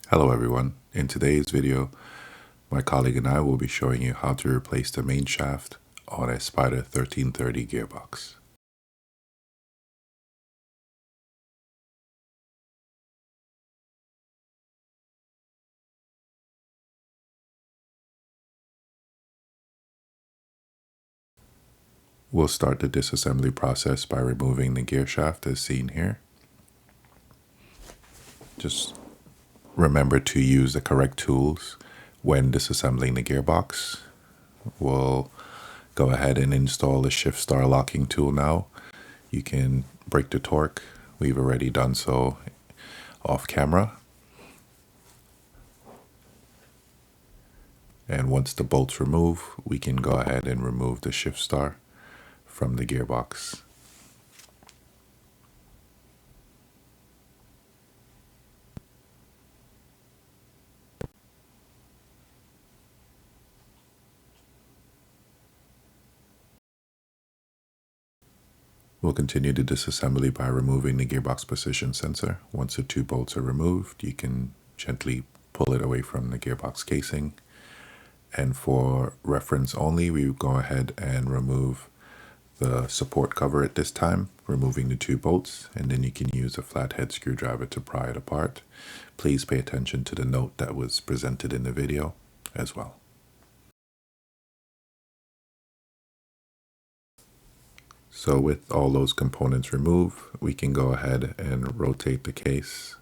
Hello everyone. In today's video, my colleague and I will be showing you how to replace the main shaft on a Spider 1330 gearbox. We'll start the disassembly process by removing the gear shaft as seen here. Just remember to use the correct tools when disassembling the gearbox. We'll go ahead and install the shift star locking tool now. You can break the torque. We've already done so off camera. And once the bolts remove, we can go ahead and remove the shift star from the gearbox. We'll continue the disassembly by removing the gearbox position sensor. Once the two bolts are removed, you can gently pull it away from the gearbox casing. And for reference only, we go ahead and remove the support cover at this time, removing the two bolts, and then you can use a flathead screwdriver to pry it apart. Please pay attention to the note that was presented in the video as well. So with all those components removed, we can go ahead and rotate the case.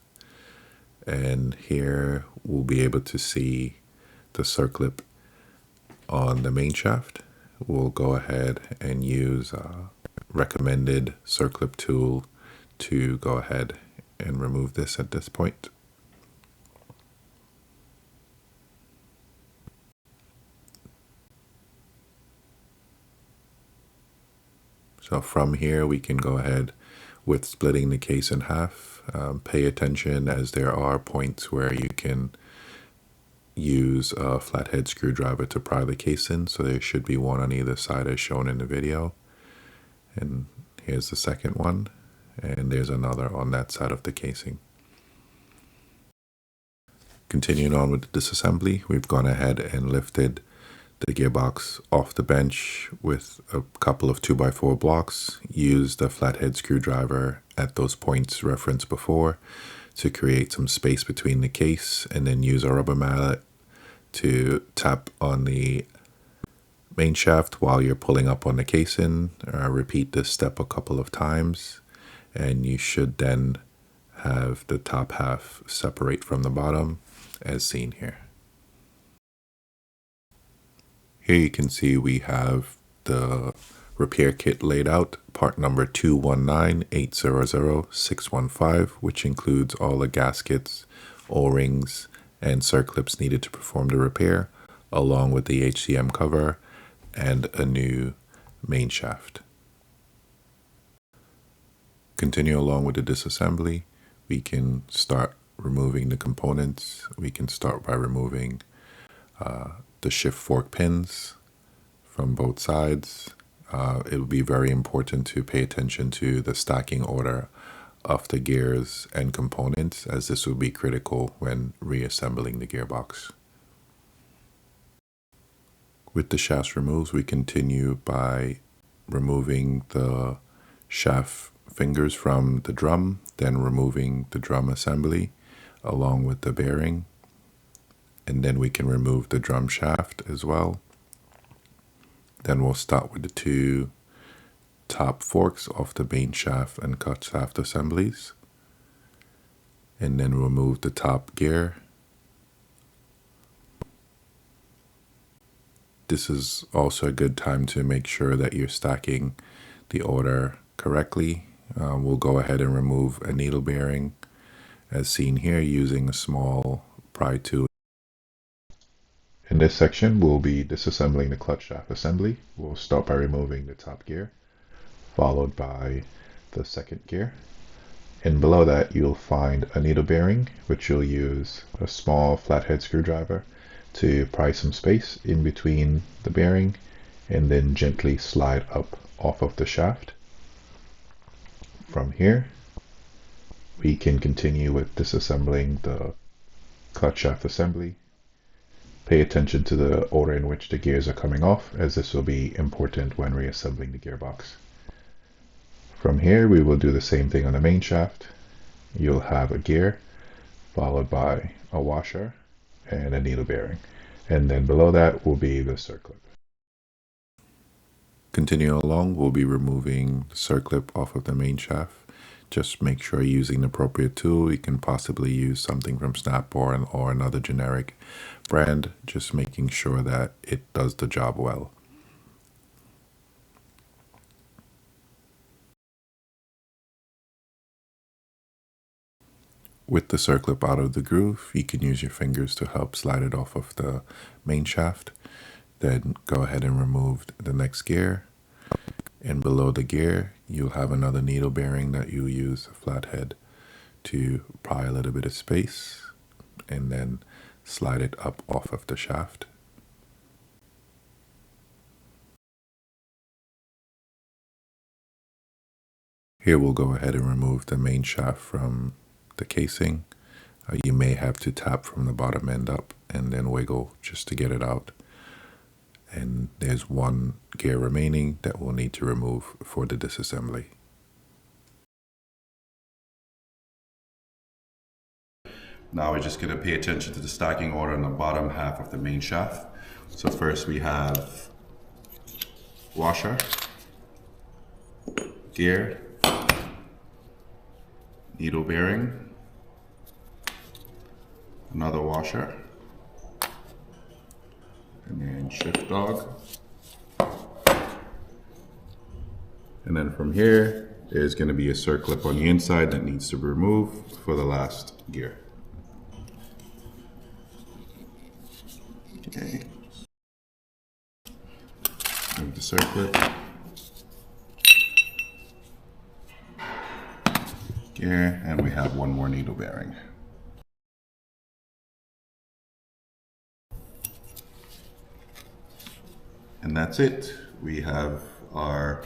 And here we'll be able to see the circlip on the main shaft. We'll go ahead and use a recommended circlip tool to go ahead and remove this at this point. So from here, we can go ahead with splitting the case in half. Pay attention as there are points where you can use a flathead screwdriver to pry the case in. So there should be one on either side as shown in the video. And here's the second one. And there's another on that side of the casing. Continuing on with the disassembly, we've gone ahead and lifted the gearbox off the bench with a couple of 2x4 blocks, used a flathead screwdriver at those points referenced before to create some space between the case, and then use a rubber mallet to tap on the main shaft while you're pulling up on the casing. Repeat this step a couple of times, and you should then have the top half separate from the bottom as seen here. Here you can see we have the repair kit laid out, part number 219800615, which includes all the gaskets, O-rings, and circlips needed to perform the repair, along with the HCM cover and a new main shaft. Continue along with the disassembly. We can start removing the components. We can start by removing the shift fork pins from both sides. It will be very important to pay attention to the stacking order of the gears and components, as this will be critical when reassembling the gearbox. With the shafts removed, we continue by removing the shaft fingers from the drum, then removing the drum assembly along with the bearing. And then we can remove the drum shaft as well. Then we'll start with the two top forks off the main shaft and cut shaft assemblies. And then remove the top gear. This is also a good time to make sure that you're stacking the order correctly. We'll go ahead and remove a needle bearing as seen here using a small pry tool. In this section, we'll be disassembling the clutch shaft assembly. We'll start by removing the top gear, followed by the second gear. And below that, you'll find a needle bearing, which you'll use a small flathead screwdriver to pry some space in between the bearing and then gently slide up off of the shaft. From here, we can continue with disassembling the clutch shaft assembly. Pay attention to the order in which the gears are coming off, as this will be important when reassembling the gearbox. From here, we will do the same thing on the main shaft. You'll have a gear, followed by a washer and a needle bearing. And then below that will be the circlip. Continuing along, we'll be removing the circlip off of the main shaft. Just make sure you're using the appropriate tool. You can possibly use something from Snap or another generic brand, just making sure that it does the job well. With the circlip out of the groove, you can use your fingers to help slide it off of the main shaft. Then go ahead and remove the next gear. And below the gear, you'll have another needle bearing that you use a flathead to pry a little bit of space and then slide it up off of the shaft. Here we'll go ahead and remove the main shaft from the casing. You may have to tap from the bottom end up and then wiggle just to get it out. And there's one gear remaining that we'll need to remove for the disassembly. Now we're just going to pay attention to the stacking order on the bottom half of the main shaft. So first we have washer, gear, needle bearing, another washer, and then shift dog. And then from here, there's going to be a circlip on the inside that needs to be removed for the last gear. Okay. Move the circlip. Gear, and we have one more needle bearing. And that's it. We have our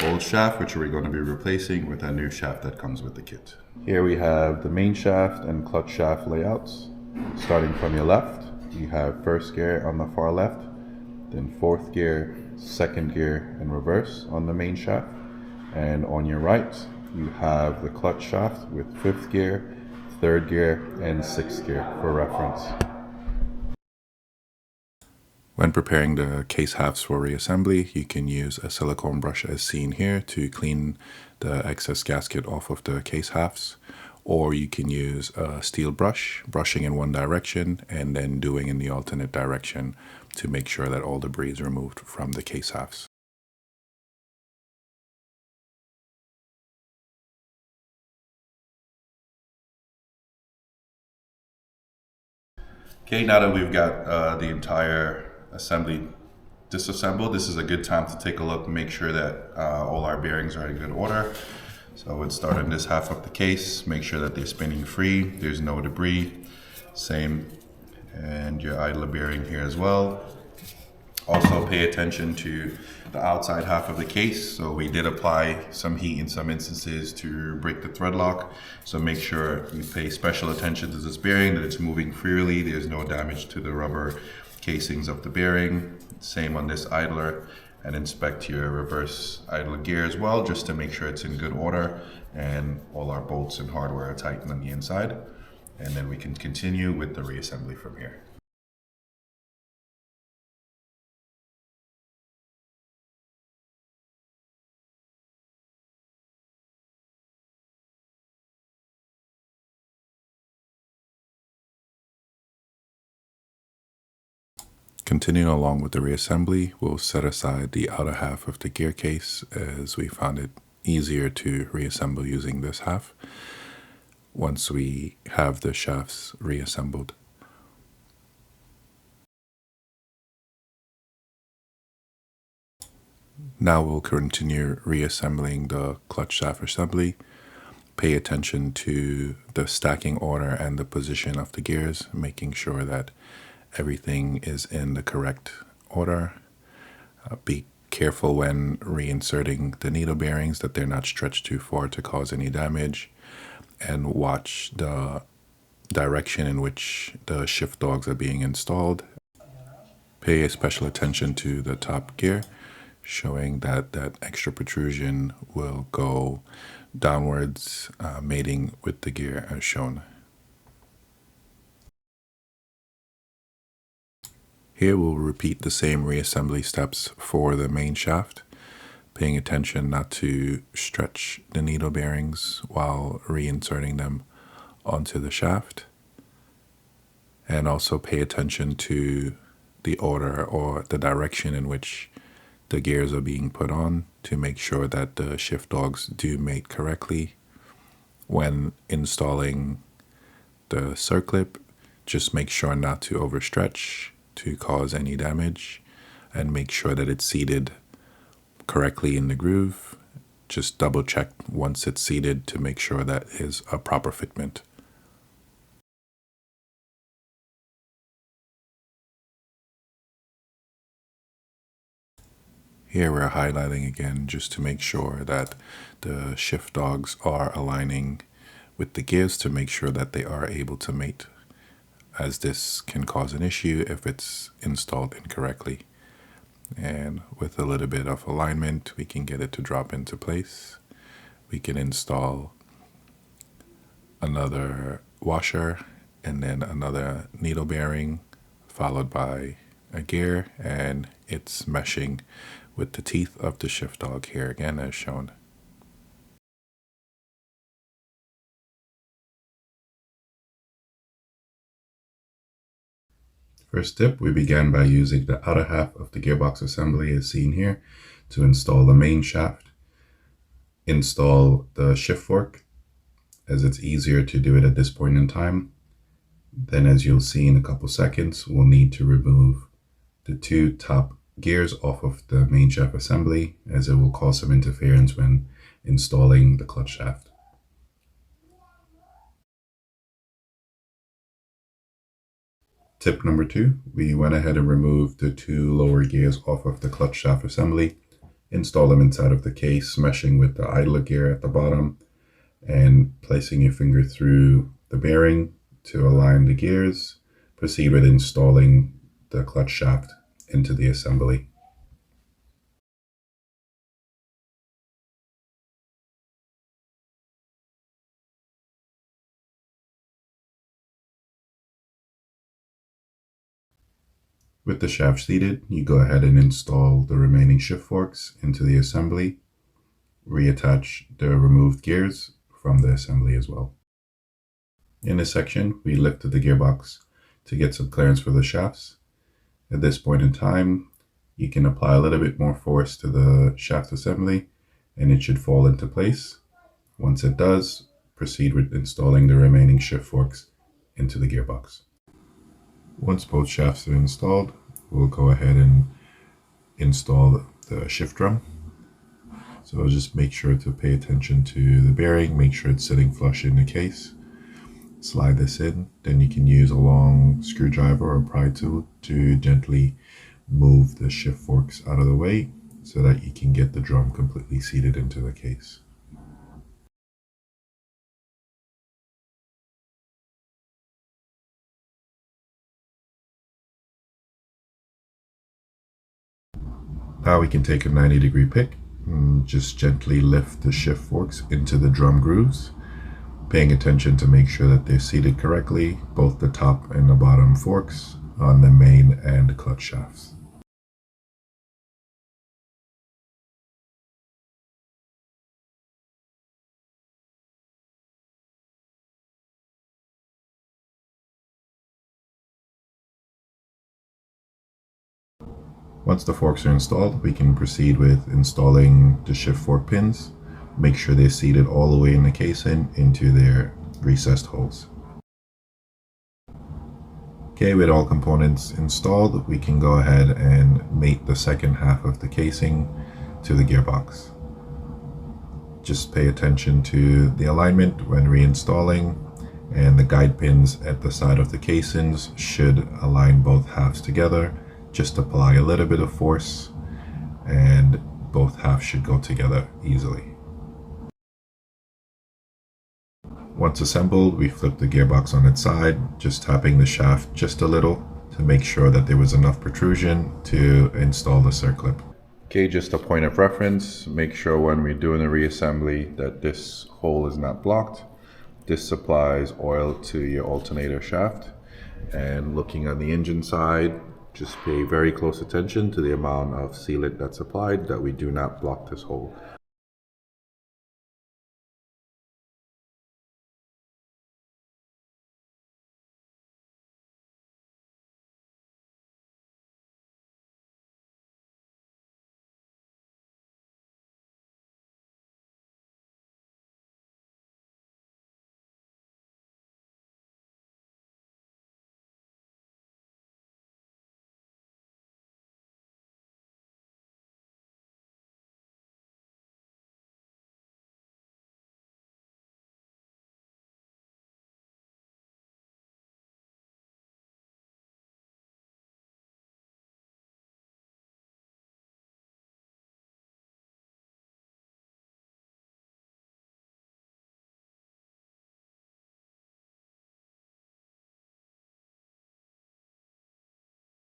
old shaft, which we're going to be replacing with a new shaft that comes with the kit. Here we have the main shaft and clutch shaft layouts. Starting from your left, you have first gear on the far left, then fourth gear, second gear, and reverse on the main shaft. And on your right, you have the clutch shaft with fifth gear, third gear, and sixth gear for reference. When preparing the case halves for reassembly, you can use a silicone brush as seen here to clean the excess gasket off of the case halves, or you can use a steel brush, brushing in one direction and then doing in the alternate direction to make sure that all debris is removed from the case halves. Okay, now that we've got the entire assembly disassembled, this is a good time to take a look and make sure that all our bearings are in good order. So let's start on this half of the case, make sure that they're spinning free, there's no debris. Same, and your idler bearing here as well. Also pay attention to the outside half of the case. So we did apply some heat in some instances to break the thread lock. So make sure you pay special attention to this bearing, that it's moving freely, there's no damage to the rubber casings of the bearing. Same on this idler, and inspect your reverse idler gear as well, just to make sure it's in good order and all our bolts and hardware are tightened on the inside. And then we can continue with the reassembly from here. Continuing along with the reassembly, we'll set aside the outer half of the gear case as we found it easier to reassemble using this half once we have the shafts reassembled. Now we'll continue reassembling the clutch shaft assembly. Pay attention to the stacking order and the position of the gears, making sure that everything is in the correct order. Be careful when reinserting the needle bearings that they're not stretched too far to cause any damage, and watch the direction in which the shift dogs are being installed. Pay special attention to the top gear, showing that that extra protrusion will go downwards, mating with the gear as shown. Here we'll repeat the same reassembly steps for the main shaft, paying attention not to stretch the needle bearings while reinserting them onto the shaft, and also pay attention to the order or the direction in which the gears are being put on to make sure that the shift dogs do mate correctly. When installing the circlip, just make sure not to overstretch to cause any damage, and make sure that it's seated correctly in the groove. Just double check once it's seated to make sure that is a proper fitment. Here we're highlighting again just to make sure that the shift dogs are aligning with the gears to make sure that they are able to mate, as this can cause an issue if it's installed incorrectly. And with a little bit of alignment, we can get it to drop into place. We can install another washer and then another needle bearing, followed by a gear, and it's meshing with the teeth of the shift dog here again as shown. First tip, we began by using the outer half of the gearbox assembly as seen here to install the main shaft. Install the shift fork, as it's easier to do it at this point in time. Then, as you'll see in a couple seconds, we'll need to remove the two top gears off of the main shaft assembly, as it will cause some interference when installing the clutch shaft. Tip number 2, we went ahead and removed the two lower gears off of the clutch shaft assembly, install them inside of the case, meshing with the idler gear at the bottom, and placing your finger through the bearing to align the gears. Proceed with installing the clutch shaft into the assembly. With the shaft seated, you go ahead and install the remaining shift forks into the assembly. Reattach the removed gears from the assembly as well. In this section, we lifted the gearbox to get some clearance for the shafts. At this point in time, you can apply a little bit more force to the shaft assembly and it should fall into place. Once it does, proceed with installing the remaining shift forks into the gearbox. Once both shafts are installed, we'll go ahead and install the shift drum. So just make sure to pay attention to the bearing, make sure it's sitting flush in the case. Slide this in, then you can use a long screwdriver or pry tool to gently move the shift forks out of the way so that you can get the drum completely seated into the case. Now we can take a 90-degree pick and just gently lift the shift forks into the drum grooves, paying attention to make sure that they're seated correctly, both the top and the bottom forks on the main and clutch shafts. Once the forks are installed, we can proceed with installing the shift fork pins. Make sure they're seated all the way in the casing into their recessed holes. Okay, with all components installed, we can go ahead and mate the second half of the casing to the gearbox. Just pay attention to the alignment when reinstalling, and the guide pins at the side of the casings should align both halves together. Just apply a little bit of force and both halves should go together easily. Once assembled, we flip the gearbox on its side, just tapping the shaft just a little to make sure that there was enough protrusion to install the circlip. Okay, just a point of reference, make sure when we're doing a reassembly that this hole is not blocked. This supplies oil to your alternator shaft. And looking on the engine side, just pay very close attention to the amount of sealant that's applied, that we do not block this hole.